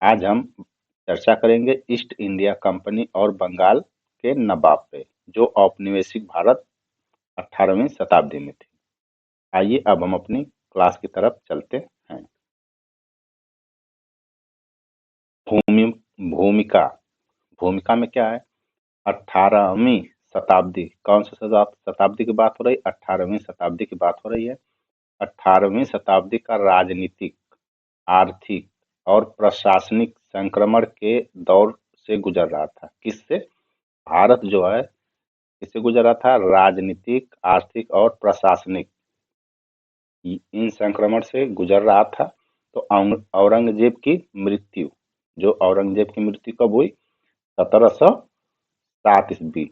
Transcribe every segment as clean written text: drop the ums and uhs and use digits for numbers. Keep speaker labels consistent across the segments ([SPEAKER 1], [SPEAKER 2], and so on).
[SPEAKER 1] आज हम चर्चा करेंगे ईस्ट इंडिया कंपनी और बंगाल के नवाब पे, जो औपनिवेशिक भारत 18वीं शताब्दी में थी। आइए अब हम अपनी क्लास की तरफ चलते हैं। भूमि भूमिका भूमिका में क्या है? 18वीं शताब्दी, कौन सी शताब्दी की बात हो रही? 18वीं शताब्दी की बात हो रही है। 18वीं शताब्दी का राजनीतिक, आर्थिक और प्रशासनिक संक्रमण के दौर से गुजर रहा था। किससे? भारत जो है किससे गुजर रहा था? राजनीतिक, आर्थिक और प्रशासनिक इन संक्रमण से गुजर रहा था। तो औरंगजेब की मृत्यु, जो औरंगजेब की मृत्यु कब हुई? 1707 ईस्वी,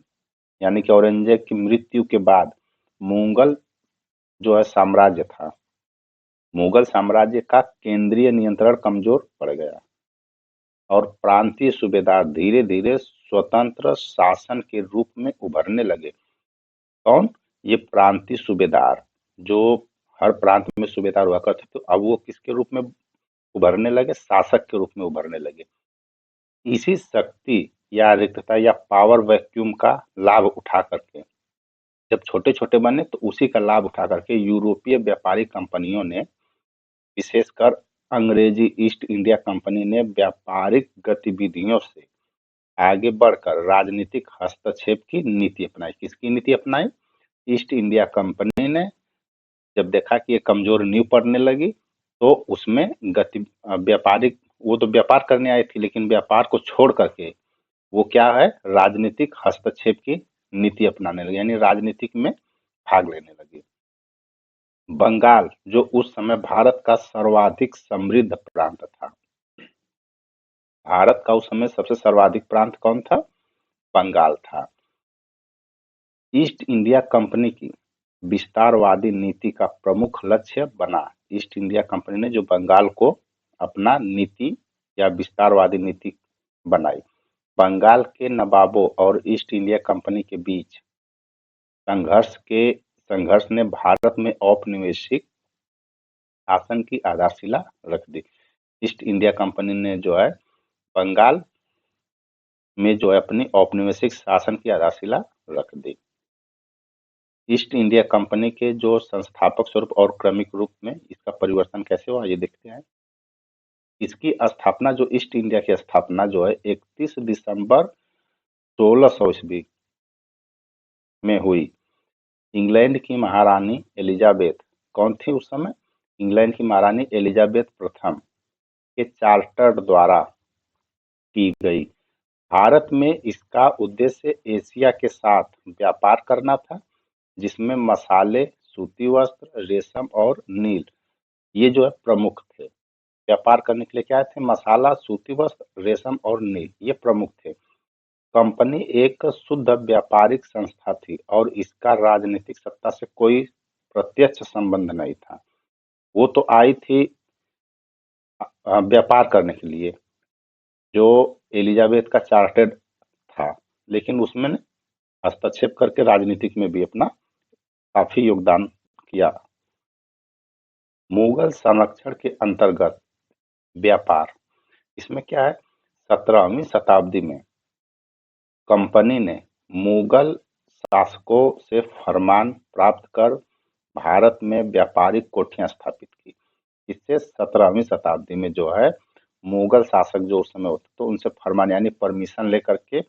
[SPEAKER 1] यानी कि औरंगजेब की मृत्यु के बाद मुगल जो है साम्राज्य था, मुगल साम्राज्य का केंद्रीय नियंत्रण कमजोर पड़ गया और प्रांतीय सूबेदार धीरे धीरे स्वतंत्र शासन के रूप में उभरने लगे। कौन? ये प्रांतीय सूबेदार, जो हर प्रांत में सूबेदार हुआ करते, तो अब वो किसके रूप में उभरने लगे? शासक के रूप में उभरने लगे। इसी शक्ति या रिक्तता या पावर वैक्यूम का लाभ उठा करके, जब छोटे छोटे बने तो उसी का लाभ उठा करके यूरोपीय व्यापारी कंपनियों ने, विशेषकर अंग्रेजी ईस्ट इंडिया कंपनी ने व्यापारिक गतिविधियों से आगे बढ़कर राजनीतिक हस्तक्षेप की नीति अपनाई। किसकी नीति अपनाई? ईस्ट इंडिया कंपनी ने जब देखा कि ये कमजोर नींव पड़ने लगी, तो उसमें गति व्यापारिक, वो तो व्यापार करने आई थी, लेकिन व्यापार को छोड़ करके वो क्या है? राजनीतिक हस्तक्षेप की नीति अपनाने लगी, यानी राजनीतिक में भाग लेने लगी। बंगाल, जो उस समय भारत का सर्वाधिक समृद्ध प्रांत था, भारत का उस समय सबसे सर्वाधिक प्रांत कौन था? बंगाल था। ईस्ट इंडिया कंपनी की विस्तारवादी नीति का प्रमुख लक्ष्य बना। ईस्ट इंडिया कंपनी ने जो बंगाल को अपना नीति या विस्तारवादी नीति बनाई। बंगाल के नवाबों और ईस्ट इंडिया कंपनी के बीच संघर्ष ने भारत में औपनिवेशिक शासन की आधारशिला रख दी। ईस्ट इंडिया कंपनी ने जो है बंगाल में जो है अपनी औपनिवेशिक शासन की आधारशिला रख दी। ईस्ट इंडिया कंपनी के जो संस्थापक स्वरूप और क्रमिक रूप में इसका परिवर्तन कैसे हुआ, ये देखते हैं। इसकी स्थापना, जो ईस्ट इंडिया की स्थापना जो है 31 दिसंबर 1600 ईस्वी में हुई। इंग्लैंड की महारानी एलिजाबेथ, कौन थी उस समय? इंग्लैंड की महारानी एलिजाबेथ प्रथम के चार्टर द्वारा की गई। भारत में इसका उद्देश्य एशिया के साथ व्यापार करना था, जिसमें मसाले, सूती वस्त्र, रेशम और नील, ये जो है प्रमुख थे। व्यापार करने के लिए क्या थे? मसाला, सूती वस्त्र, रेशम और नील, ये प्रमुख थे। कंपनी एक शुद्ध व्यापारिक संस्था थी और इसका राजनीतिक सत्ता से कोई प्रत्यक्ष संबंध नहीं था। वो तो आई थी व्यापार करने के लिए, जो एलिजाबेथ का चार्टेड था, लेकिन उसमें हस्तक्षेप करके राजनीतिक में भी अपना काफी योगदान किया। मुगल संरक्षण के अंतर्गत व्यापार, इसमें क्या है? 17वीं शताब्दी में कंपनी ने मुगल शासकों से फरमान प्राप्त कर भारत में व्यापारिक कोठियां स्थापित की। इससे 17वीं शताब्दी में जो है मुगल शासक जो उस समय होते, तो उनसे फरमान यानी परमिशन लेकर के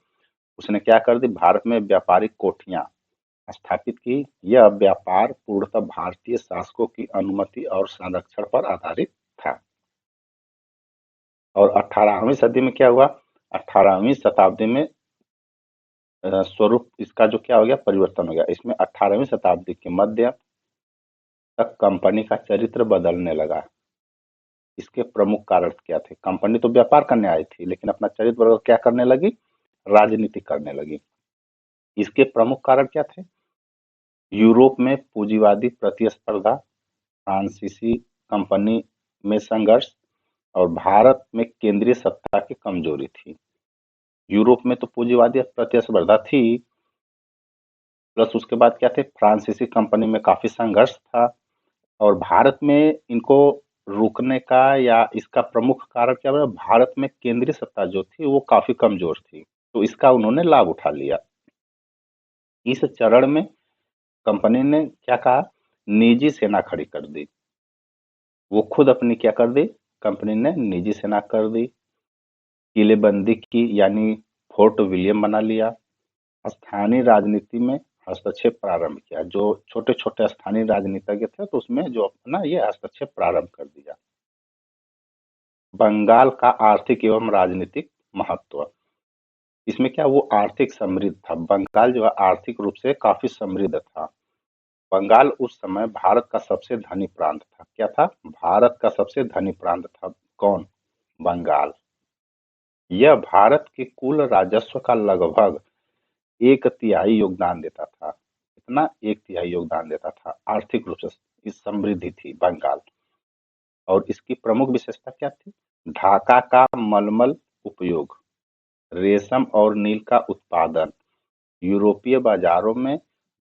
[SPEAKER 1] उसने क्या कर दी? भारत में व्यापारिक कोठियां स्थापित की। यह व्यापार पूर्णतः भारतीय शासकों की अनुमति और संरक्षण पर आधारित था। और 18वीं सदी में क्या हुआ? 18वीं शताब्दी में स्वरूप इसका जो क्या हो गया? परिवर्तन हो गया। इसमें 18वीं शताब्दी के मध्य तक कंपनी का चरित्र बदलने लगा। इसके प्रमुख कारण क्या थे? कंपनी तो व्यापार करने आई थी, लेकिन अपना चरित्र बदल क्या करने लगी? राजनीति करने लगी। इसके प्रमुख कारण क्या थे? यूरोप में पूंजीवादी प्रतिस्पर्धा, फ्रांसीसी कंपनी में संघर्ष और भारत में केंद्रीय सत्ता की कमजोरी थी। यूरोप में तो पूंजीवादी प्रतिस्पर्धा थी, प्लस उसके बाद क्या थे? फ्रांसीसी कंपनी में काफी संघर्ष था और भारत में इनको रुकने का या इसका प्रमुख कारण क्या है, भारत में केंद्रीय सत्ता जो थी वो काफी कमजोर थी, तो इसका उन्होंने लाभ उठा लिया। इस चरण में कंपनी ने क्या कहा, निजी सेना खड़ी कर दी। वो खुद अपनी क्या कर दी, कंपनी ने निजी सेना कर दी, किलेबंदी की यानी फोर्ट विलियम बना लिया, स्थानीय राजनीति में हस्तक्षेप प्रारंभ किया। जो छोटे छोटे स्थानीय राजनीतिज्ञ थे तो उसमें जो अपना ये हस्तक्षेप प्रारंभ कर दिया। बंगाल का आर्थिक एवं राजनीतिक महत्व, इसमें क्या वो आर्थिक समृद्ध था। बंगाल जो है आर्थिक रूप से काफी समृद्ध था। बंगाल उस समय भारत का सबसे धनी प्रांत था। क्या था, भारत का सबसे धनी प्रांत था। कौन, बंगाल। यह भारत के कुल राजस्व का लगभग एक तिहाई योगदान देता था। इतना, एक तिहाई योगदान देता था। आर्थिक रूप से इस समृद्धि थी बंगाल। और इसकी प्रमुख विशेषता क्या थी, ढाका का मलमल उपयोग, रेशम और नील का उत्पादन, यूरोपीय बाजारों में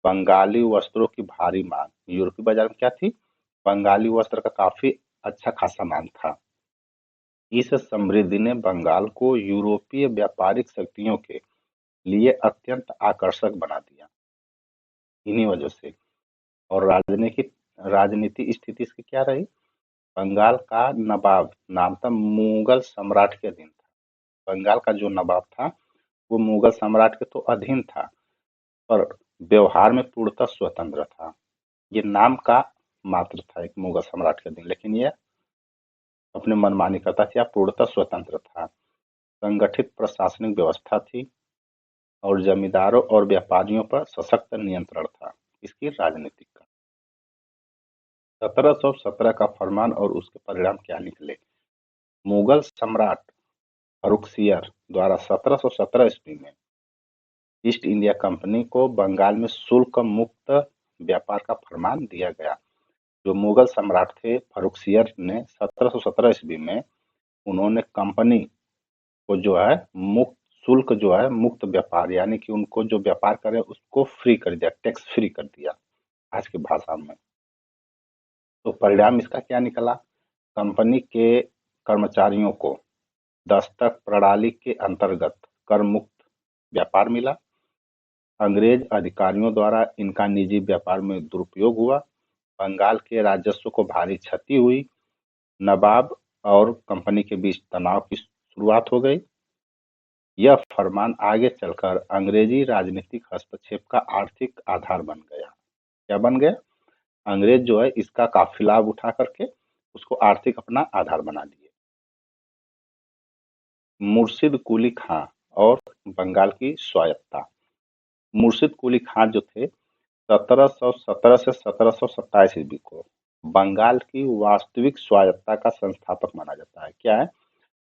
[SPEAKER 1] बंगाली वस्त्रों की भारी मांग। यूरोपीय बाजार में क्या थी, बंगाली वस्त्र का काफी अच्छा खासा मांग था। इस समृद्धि ने बंगाल को यूरोपीय व्यापारिक शक्तियों के लिए अत्यंत आकर्षक बना दिया। इन्हीं वजह से। और राजनीतिक राजनीति स्थिति इसकी क्या रही, बंगाल का नवाब नाम था, मुगल सम्राट के अधीन था। बंगाल का जो नवाब था वो मुगल सम्राट के तो अधीन था, पर व्यवहार में पूर्णतः स्वतंत्र था। ये नाम का मात्र था एक मुगल सम्राट के अधीन, लेकिन ये अपने मनमानी करता था, पूर्णतः स्वतंत्र था। संगठित प्रशासनिक व्यवस्था थी और जमींदारों और व्यापारियों पर सशक्त नियंत्रण था इसकी राजनीतिक का। 1717 का फरमान और उसके परिणाम क्या निकले। मुगल सम्राट फर्रुखसियर द्वारा 1717 ईस्वी में ईस्ट इंडिया कंपनी को बंगाल में शुल्क मुक्त व्यापार का फरमान दिया गया। जो मुगल सम्राट थे फर्रुखसियर ने 1717 ईस्वी में उन्होंने कंपनी को जो है मुक्त शुल्क जो है मुक्त व्यापार, यानी कि उनको जो व्यापार करे उसको फ्री कर दिया, टैक्स फ्री कर दिया आज की भाषा में। तो परिणाम इसका क्या निकला, कंपनी के कर्मचारियों को दस्तक प्रणाली के अंतर्गत कर मुक्त व्यापार मिला। अंग्रेज अधिकारियों द्वारा इनका निजी व्यापार में दुरुपयोग हुआ। बंगाल के राजस्व को भारी क्षति हुई। नवाब और कंपनी के बीच तनाव की शुरुआत हो गई। यह फरमान आगे चलकर अंग्रेजी राजनीतिक हस्तक्षेप का आर्थिक आधार बन गया। क्या बन गया, अंग्रेज जो है इसका काफी लाभ उठा करके उसको आर्थिक अपना आधार बना लिए। मुर्शिद कुली खां और बंगाल की स्वायत्तता। मुर्शिद कुली खां जो थे 1717 से 1727 ईस्वी को बंगाल की वास्तविक स्वायत्तता का संस्थापक माना जाता है। क्या है,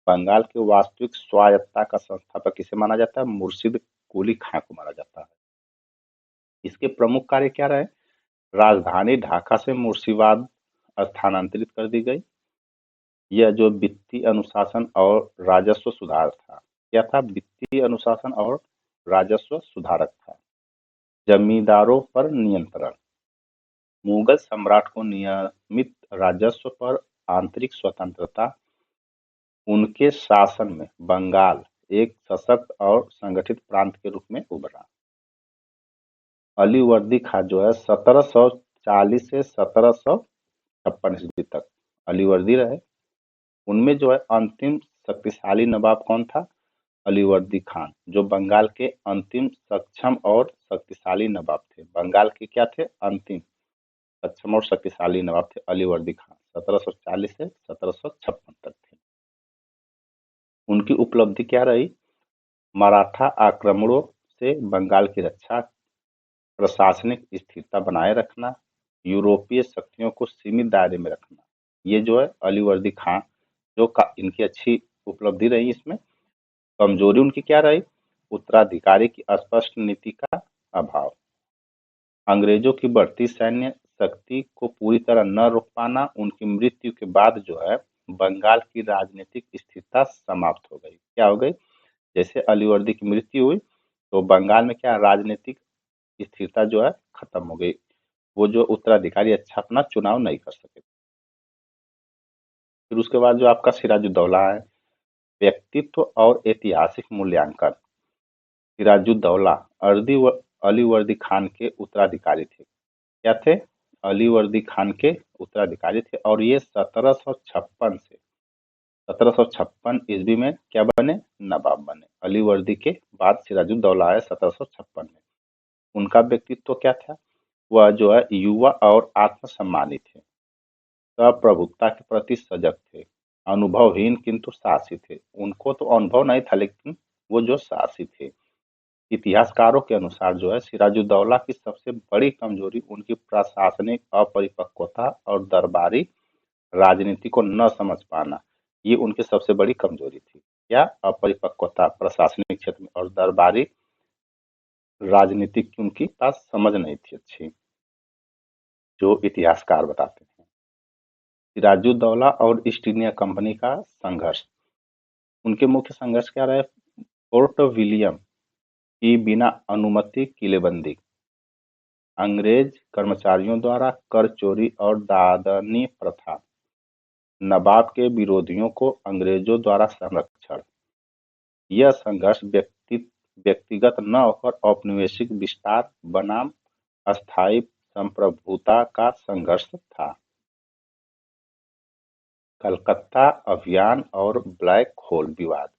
[SPEAKER 1] बंगाल की वास्तविक स्वायत्तता का संस्थापक किसे माना जाता है, मुर्शिद कुली खां को माना जाता है। इसके प्रमुख कार्य क्या रहे, राजधानी ढाका से मुर्शिदाबाद स्थानांतरित कर दी गई। यह जो वित्तीय अनुशासन और राजस्व सुधार था, क्या था, वित्तीय अनुशासन और राजस्व सुधारक था। जमींदारों पर नियंत्रण, मुगल सम्राट को नियमित राजस्व पर आंतरिक स्वतंत्रता। उनके शासन में बंगाल एक सशक्त और संगठित प्रांत के रूप में उभरा। अलीवर्दी खां जो है 1740 से 1756 ईस्वी तक अलीवर्दी रहे। उनमें जो है अंतिम शक्तिशाली नवाब कौन था, अलीवर्दी खान, जो बंगाल के अंतिम सक्षम और शक्तिशाली नवाब थे। बंगाल के क्या थे, अंतिम सक्षम और शक्तिशाली नवाब थे अलीवर्दी खान। 1740 से 1756 तक थे। उनकी उपलब्धि क्या रही, मराठा आक्रमणों से बंगाल की रक्षा, प्रशासनिक स्थिरता बनाए रखना, यूरोपीय शक्तियों को सीमित दायरे में रखना। ये जो है अलीवर्दी खां जो इनकी अच्छी उपलब्धि रही। इसमें कमजोरी उनकी क्या रही, उत्तराधिकारी की स्पष्ट नीति का अभाव, अंग्रेजों की बढ़ती सैन्य शक्ति को पूरी तरह न रोक पाना। उनकी मृत्यु के बाद जो है बंगाल की राजनीतिक स्थिरता समाप्त हो गई। क्या हो गई, जैसे अलीवर्दी की मृत्यु हुई तो बंगाल में क्या राजनीतिक स्थिरता जो है खत्म हो गई। वो जो उत्तराधिकारी अच्छा अपना चुनाव नहीं कर सके। फिर उसके बाद जो आपका सिराजुद्दौला है, व्यक्तित्व और ऐतिहासिक मूल्यांकन। सिराजुद्दौला अली वर्दी खान के उत्तराधिकारी थे। क्या थे? अली वर्दी खान के उत्तराधिकारी थे और ये 1756 ईस्वी में क्या बने? नवाब बने। अली वर्दी के बाद सिराजुद्दौला आए 1756 में। उनका व्यक्तित्व क्या था? वह जो है युवा और आत्मसम्मानी थे, प्रभुत्ता के प्रति सजग थे, अनुभवहीन किंतु साहसी थे। उनको तो अनुभव नहीं था, लेकिन वो जो साहसी थे। इतिहासकारों के अनुसार जो है सिराजुद्दौला की सबसे बड़ी कमजोरी उनकी प्रशासनिक अपरिपक्वता और दरबारी राजनीति को न समझ पाना, ये उनकी सबसे बड़ी कमजोरी थी। क्या? अपरिपक्वता प्रशासनिक क्षेत्र में और दरबारी राजनीति की उनकी पास समझ नहीं थी अच्छी, जो इतिहासकार बताते हैं। सिराजुद्दौला और ईस्ट इंडिया कंपनी का संघर्ष। उनके मुख्य संघर्ष क्या रहे? फोर्ट विलियम की बिना अनुमति किलेबंदी, अंग्रेज कर्मचारियों द्वारा कर चोरी और दादनी प्रथा, नवाब के विरोधियों को अंग्रेजों द्वारा संरक्षण। यह संघर्ष व्यक्तिगत न होकर औपनिवेशिक विस्तार बनाम अस्थायी संप्रभुता का संघर्ष था। कलकत्ता अभियान और ब्लैक होल विवाद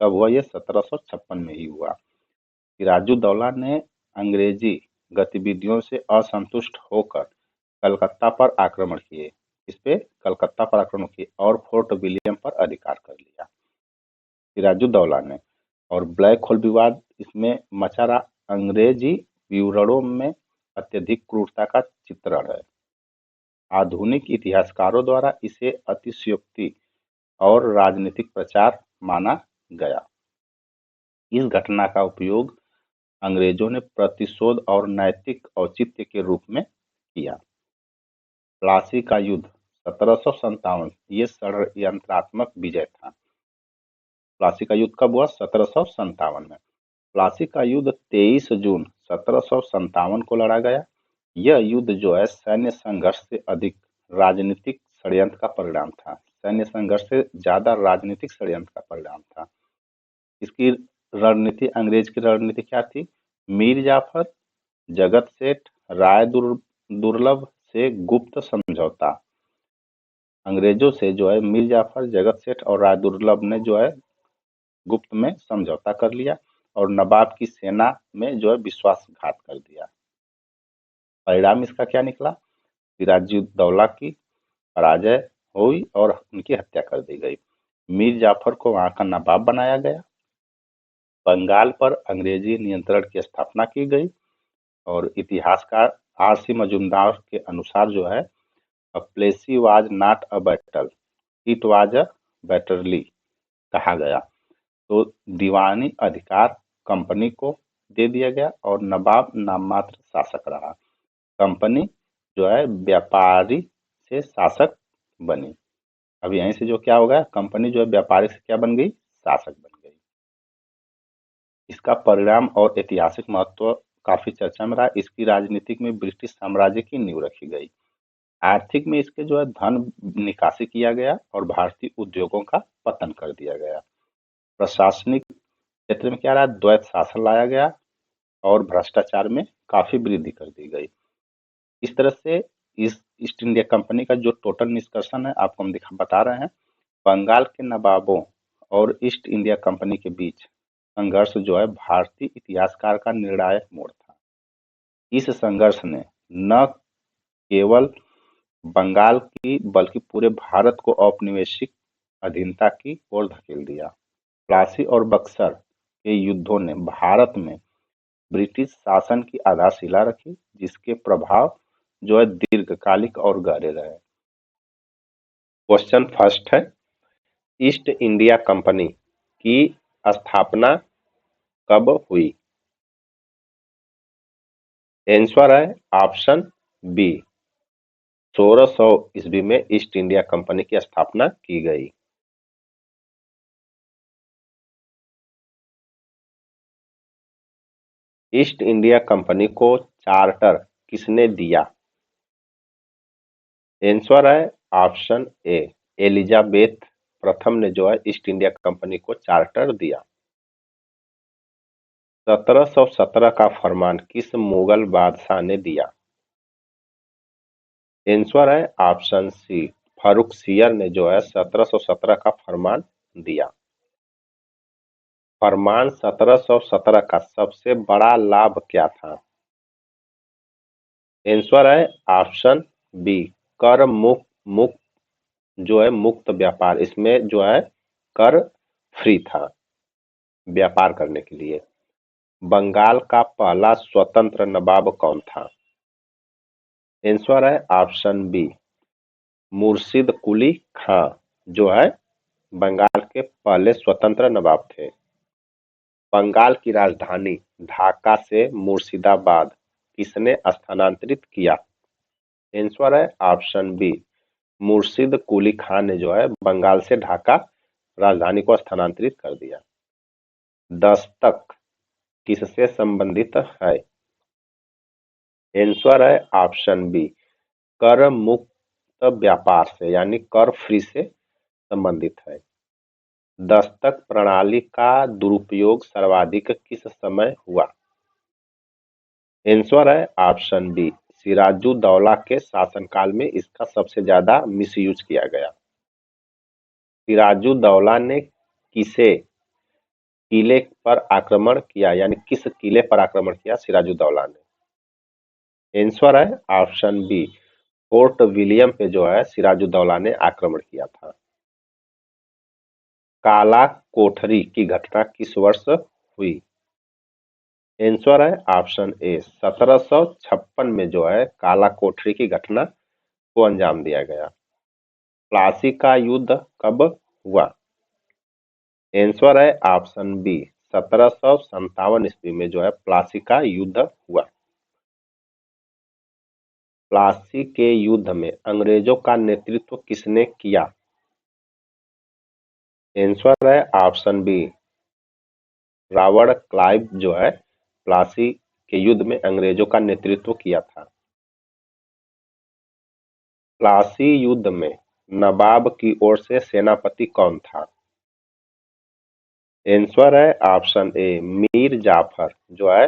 [SPEAKER 1] कब हुआ? ये 1756 में ही हुआ। सिराजुद्दौला ने अंग्रेजी गतिविधियों से असंतुष्ट होकर कलकत्ता पर आक्रमण किए। इस पे कलकत्ता पर आक्रमण किए और फोर्ट विलियम पर अधिकार कर लिया सिराजुद्दौला ने। और ब्लैक होल विवाद इसमें मचा रहा। अंग्रेजी विवरणों में अत्यधिक क्रूरता का चित्रण है। आधुनिक इतिहासकारों द्वारा इसे अतिशयोक्ति और राजनीतिक प्रचार माना गया। इस घटना का उपयोग अंग्रेजों ने प्रतिशोध और नैतिक औचित्य के रूप में किया। प्लासी का युद्ध 1757, ये षड्यंत्रात्मक विजय था। प्लासी का युद्ध कब हुआ? 1757 में। प्लासी का युद्ध 23 जून 1757 को लड़ा गया। यह युद्ध जो है सैन्य संघर्ष से अधिक राजनीतिक षड्यंत्र का परिणाम था। सैन्य संघर्ष से ज्यादा राजनीतिक षड्यंत्र का परिणाम था। इसकी रणनीति, अंग्रेज की रणनीति क्या थी? मीर जाफर, जगत सेठ, राय दुर्लभ से गुप्त समझौता। अंग्रेजों से जो है मीर जाफर, जगत सेठ और राय दुर्लभ ने जो है गुप्त में समझौता कर लिया और नवाब की सेना में जो है विश्वासघात कर दिया। परिणाम इसका क्या निकला? सिराजुद्दौला की पराजय हुई और उनकी हत्या कर दी गई। मीर जाफर को वहां का नवाब बनाया गया। बंगाल पर अंग्रेजी नियंत्रण की स्थापना की गई और इतिहासकार आर.सी. मजूमदार के अनुसार जो है Plassey was not a battle, it was a betrayal कहा गया। तो दीवानी अधिकार कंपनी को दे दिया गया और नवाब नाम मात्र शासक रहा। कंपनी जो है व्यापारी से शासक बनी। अब यहीं से जो क्या हो गया, कंपनी जो है व्यापारी से क्या बन गई? शासक बन गई। इसका परिणाम और ऐतिहासिक महत्व काफी चर्चा में रहा। इसकी राजनीतिक में ब्रिटिश साम्राज्य की नींव रखी गई। आर्थिक में इसके जो है धन निकासी किया गया और भारतीय उद्योगों का पतन कर दिया गया। प्रशासनिक क्षेत्र में क्या रहा? द्वैत शासन लाया गया और भ्रष्टाचार में काफी वृद्धि कर दी गई। इस तरह से इस ईस्ट इंडिया कंपनी का जो टोटल निष्कर्षण है आपको हम बता रहे हैं। बंगाल के नवाबों और ईस्ट इंडिया कंपनी के बीच संघर्ष जो है भारतीय इतिहासकार का निर्णायक मोड़ था। इस संघर्ष ने न केवल बंगाल की बल्कि पूरे भारत को औपनिवेशिक अधीनता की ओर धकेल दिया। प्लासी और बक्सर के युद्धों ने भारत में ब्रिटिश शासन की आधारशिला रखी, जिसके प्रभाव जो है दीर्घकालिक और गहरे रहे। क्वेश्चन फर्स्ट है, ईस्ट इंडिया कंपनी की स्थापना कब हुई? आंसर है ऑप्शन बी, 1600 ईस्वी में ईस्ट इंडिया कंपनी की स्थापना की गई। ईस्ट इंडिया कंपनी को चार्टर किसने दिया? आंसर है ऑप्शन ए, एलिजाबेथ प्रथम ने जो है ईस्ट इंडिया कंपनी को चार्टर दिया। 1717 का फरमान किस मुगल बादशाह ने दिया? आंसर है ऑप्शन सी, फर्रुखसियर ने जो है 1717 का फरमान दिया। फरमान 1717 का सबसे बड़ा लाभ क्या था? आंसर है ऑप्शन बी, कर मुक्त जो है मुक्त व्यापार। इसमें जो है कर फ्री था व्यापार करने के लिए। बंगाल का पहला स्वतंत्र नवाब कौन था? आंसर है ऑप्शन बी, मुर्शिद कुली खां जो है बंगाल के पहले स्वतंत्र नवाब थे। बंगाल की राजधानी ढाका से मुर्शिदाबाद किसने स्थानांतरित किया? आंसर है ऑप्शन बी, मुर्शिद कुली खान ने जो है बंगाल से ढाका राजधानी को स्थानांतरित कर दिया। दस्तक किससे संबंधित है? आंसर है ऑप्शन बी, कर मुक्त व्यापार से यानी कर फ्री से संबंधित है। दस्तक प्रणाली का दुरुपयोग सर्वाधिक किस समय हुआ? आंसर है ऑप्शन बी, सिराजुद्दौला के शासनकाल में इसका सबसे ज्यादा मिसयूज किया गया। सिराजुद्दौला ने किसे किले पर आक्रमण किया, यानी किस किले पर आक्रमण किया सिराजुद्दौला ने? आंसर है ऑप्शन बी, फोर्ट विलियम पे जो है सिराजुद्दौला ने आक्रमण किया था। काला कोठरी की घटना किस वर्ष हुई? आंसर है ऑप्शन ए, 1756 में जो है काला कोठरी की घटना को अंजाम दिया गया। प्लासी का युद्ध कब हुआ? आंसर है ऑप्शन बी, 1757 ईस्वी में जो है प्लासी का युद्ध हुआ। प्लासी के युद्ध में अंग्रेजों का नेतृत्व किसने किया? आंसर है ऑप्शन बी, रॉबर्ट क्लाइव जो है प्लासी के युद्ध में अंग्रेजों का नेतृत्व किया था। प्लासी युद्ध में नवाब की ओर से सेनापति कौन था? आंसर है ऑप्शन ए, मीर जाफर जो है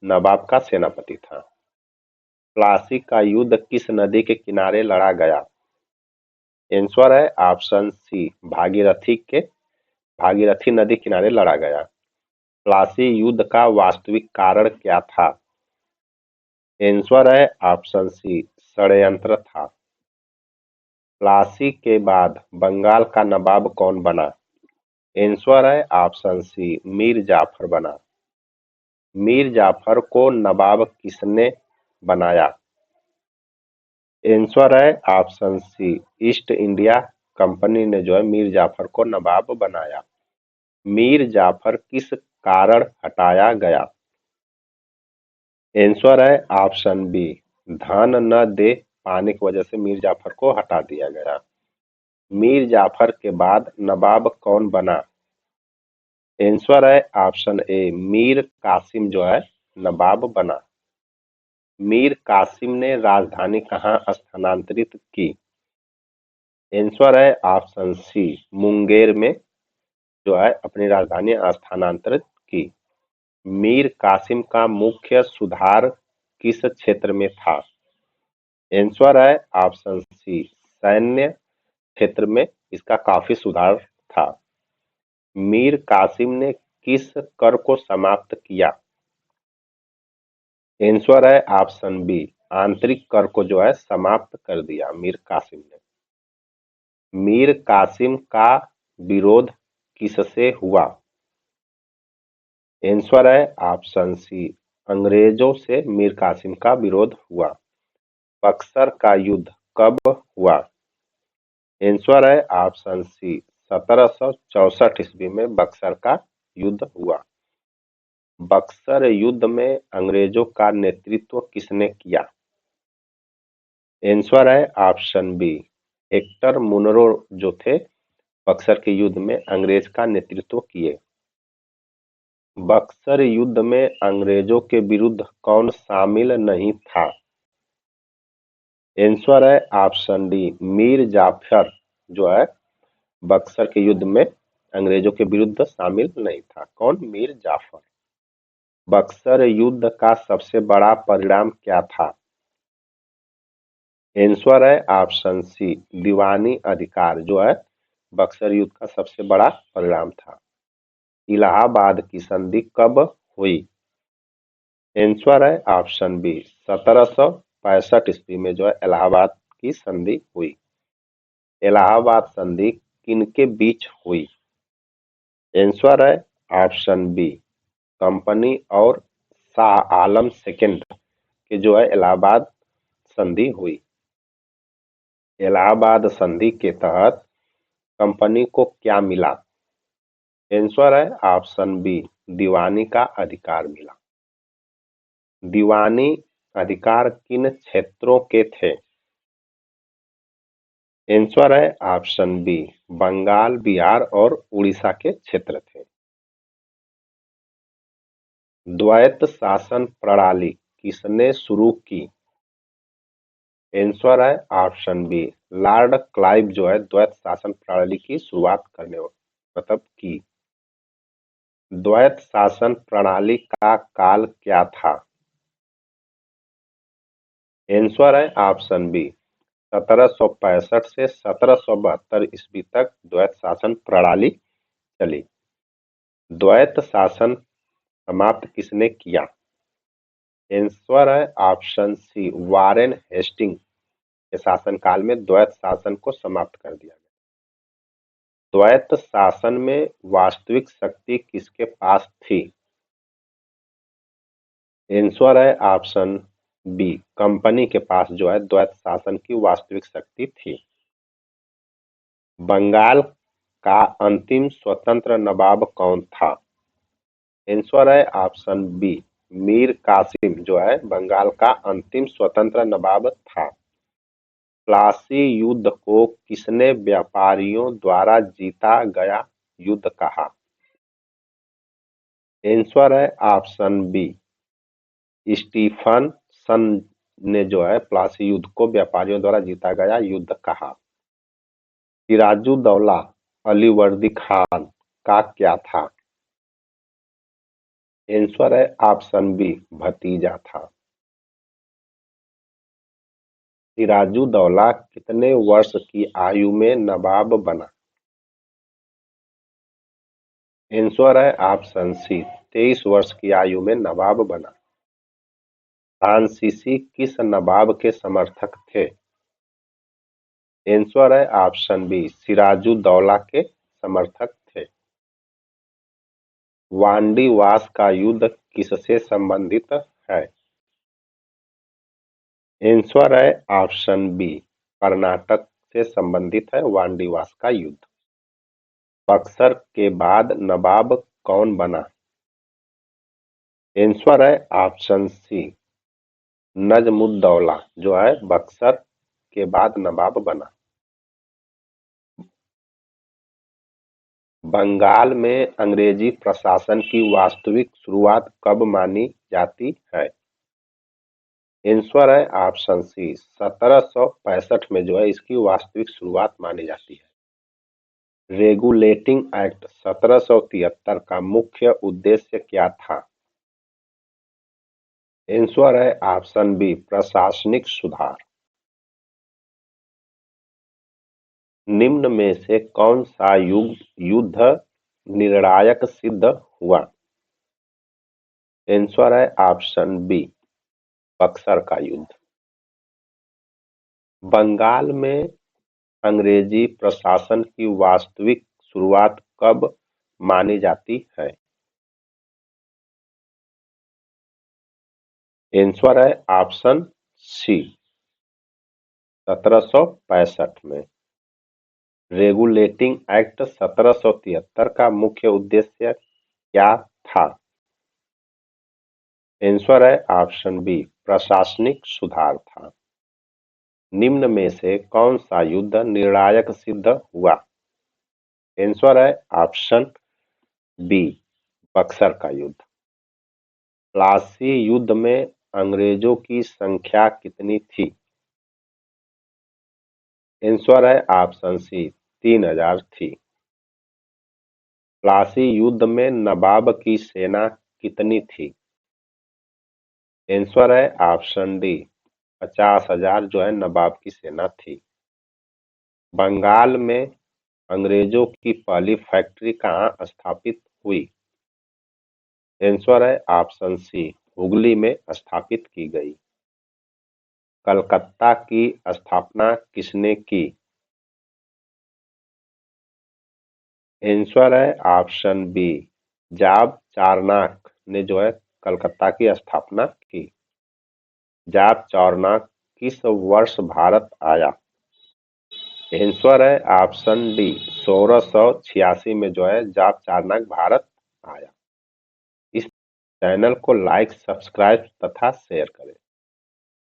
[SPEAKER 1] नवाब का सेनापति था। प्लासी का युद्ध किस नदी के किनारे लड़ा गया? आंसर है ऑप्शन सी, भागीरथी नदी किनारे लड़ा गया। प्लासी युद्ध का वास्तविक कारण क्या था? आंसर है ऑप्शन सी, षड्यंत्र था। प्लासी के बाद बंगाल का नवाब कौन बना? आंसर है ऑप्शन सी, मीर जाफर बना। मीर जाफर को नवाब किसने बनाया? आंसर है option C, East India Company ने जो है मीर जाफर को नवाब बनाया। मीर जाफर किस कारण हटाया गया? आंसर है ऑप्शन बी, धन न दे पाने की वजह से मीर जाफर को हटा दिया गया। मीर जाफर के बाद नवाब कौन बना? आंसर है ऑप्शन ए, मीर कासिम जो है नवाब बना। मीर कासिम ने राजधानी कहाँ स्थानांतरित की? आंसर है ऑप्शन सी, मुंगेर में जो है अपनी राजधानी स्थानांतरित की। मीर कासिम का मुख्य सुधार किस क्षेत्र में था? आंसर है ऑप्शन सी, सैन्य क्षेत्र में इसका काफी सुधार था। मीर कासिम ने किस कर को समाप्त किया? आंसर है ऑप्शन बी, आंतरिक कर को जो है समाप्त कर दिया मीर कासिम ने। मीर कासिम का विरोध किससे हुआ? आंसर है ऑप्शन सी, अंग्रेजों से मीर कासिम का विरोध हुआ। बक्सर का युद्ध कब हुआ? आंसर है ऑप्शन सी, 1764 ईस्वी में बक्सर का युद्ध हुआ। बक्सर युद्ध में अंग्रेजों का नेतृत्व किसने किया? आंसर है ऑप्शन बी, हेक्टर मुनरो जो थे बक्सर के युद्ध में अंग्रेज का नेतृत्व किए। बक्सर युद्ध में अंग्रेजों के विरुद्ध कौन शामिल नहीं था? आंसर है ऑप्शन डी, मीर जाफर जो है बक्सर के युद्ध में अंग्रेजों के विरुद्ध शामिल नहीं था। कौन? मीर जाफर। बक्सर युद्ध का सबसे बड़ा परिणाम क्या था? आंसर है ऑप्शन सी, दीवानी अधिकार जो है बक्सर युद्ध का सबसे बड़ा परिणाम था। इलाहाबाद की संधि कब हुई? आंसर है ऑप्शन बी, 1765 ईस्वी में जो है इलाहाबाद की संधि हुई। इलाहाबाद संधि किनके बीच हुई? आंसर है ऑप्शन बी, कंपनी और शाह आलम सेकंड के जो है इलाहाबाद संधि हुई। इलाहाबाद संधि के तहत कंपनी को क्या मिला? आंसर है ऑप्शन बी, दीवानी का अधिकार मिला। दीवानी अधिकार किन क्षेत्रों के थे? आंसर है ऑप्शन बी, बंगाल, बिहार और उड़ीसा के क्षेत्र थे। द्वैत शासन प्रणाली किसने शुरू की? आंसर है ऑप्शन बी, लॉर्ड क्लाइव जो है द्वैत शासन प्रणाली की शुरुआत करने मतलब की। द्वैत शासन प्रणाली का काल क्या था? आंसर है ऑप्शन बी, 1765 से 1772 ईस्वी तक द्वैत शासन प्रणाली चली। द्वैत शासन समाप्त किसने किया? आंसर है ऑप्शन सी, वारेन हेस्टिंग के शासनकाल में द्वैत शासन को समाप्त कर दिया गया। द्वैत शासन में वास्तविक शक्ति किसके पास थी? आंसर है ऑप्शन बी, कंपनी के पास जो है द्वैत शासन की वास्तविक शक्ति थी। बंगाल का अंतिम स्वतंत्र नवाब कौन था? आंसर है ऑप्शन बी, मीर कासिम जो है बंगाल का अंतिम स्वतंत्र नवाब था। प्लासी युद्ध को किसने व्यापारियों द्वारा जीता गया युद्ध कहा? आंसर है ऑप्शन बी, स्टीफनसन ने जो है प्लासी युद्ध को व्यापारियों द्वारा जीता गया युद्ध कहा। सिराजुद्दौला अलीवर्दी खान का क्या था? आंसर है ऑप्शन बी, भतीजा था। सिराजुद्दौला कितने वर्ष की आयु में नवाब बना? आंसर है ऑप्शन सी, 23 वर्ष की आयु में नवाब बना। फ्रांसीसी किस नवाब के समर्थक थे? आंसर है ऑप्शन बी, सिराजुद्दौला के समर्थक थे। वांडीवास का युद्ध किससे संबंधित है? आंसर है ऑप्शन बी, कर्नाटक से संबंधित है वांडीवास का युद्ध। बक्सर के बाद नवाब कौन बना? आंसर है ऑप्शन सी, नजमुद्दौला जो है बक्सर के बाद नवाब बना। बंगाल में अंग्रेजी प्रशासन की वास्तविक शुरुआत कब मानी जाती है? आंसर है ऑप्शन सी, 1765 में जो है इसकी वास्तविक शुरुआत मानी जाती है। रेगुलेटिंग एक्ट 1773 का मुख्य उद्देश्य क्या था? आंसर है ऑप्शन बी, प्रशासनिक सुधार। निम्न में से कौन सा युद्ध निर्णायक सिद्ध हुआ? आंसर है ऑप्शन बी, बक्सर का युद्ध। बंगाल में अंग्रेजी प्रशासन की वास्तविक शुरुआत कब मानी जाती है? आंसर है ऑप्शन सी, 1765 में। रेगुलेटिंग एक्ट 1773 का मुख्य उद्देश्य क्या था? आंसर है ऑप्शन बी, प्रशासनिक सुधार था। निम्न में से कौन सा युद्ध निर्णायक सिद्ध हुआ? आंसर है ऑप्शन बी, बक्सर का युद्ध। प्लासी युद्ध में अंग्रेजों की संख्या कितनी थी? आंसर है ऑप्शन सी,
[SPEAKER 2] 3000 थी। प्लासी युद्ध में नवाब की सेना कितनी थी? आंसर है ऑप्शन डी, 50,000 जो है नवाब की सेना थी। बंगाल में अंग्रेजों की पहली फैक्ट्री कहाँ स्थापित हुई? आंसर है ऑप्शन सी, हुगली में स्थापित की गई। कलकत्ता की स्थापना किसने की? आंसर है ऑप्शन बी, जाब चारनाक ने जो है कलकत्ता की स्थापना की। जाब चारनाक किस वर्ष भारत आया? आंसर है ऑप्शन डी, 1686 में जो है जाब चारनाक भारत आया। इस चैनल को लाइक, सब्सक्राइब तथा शेयर करें।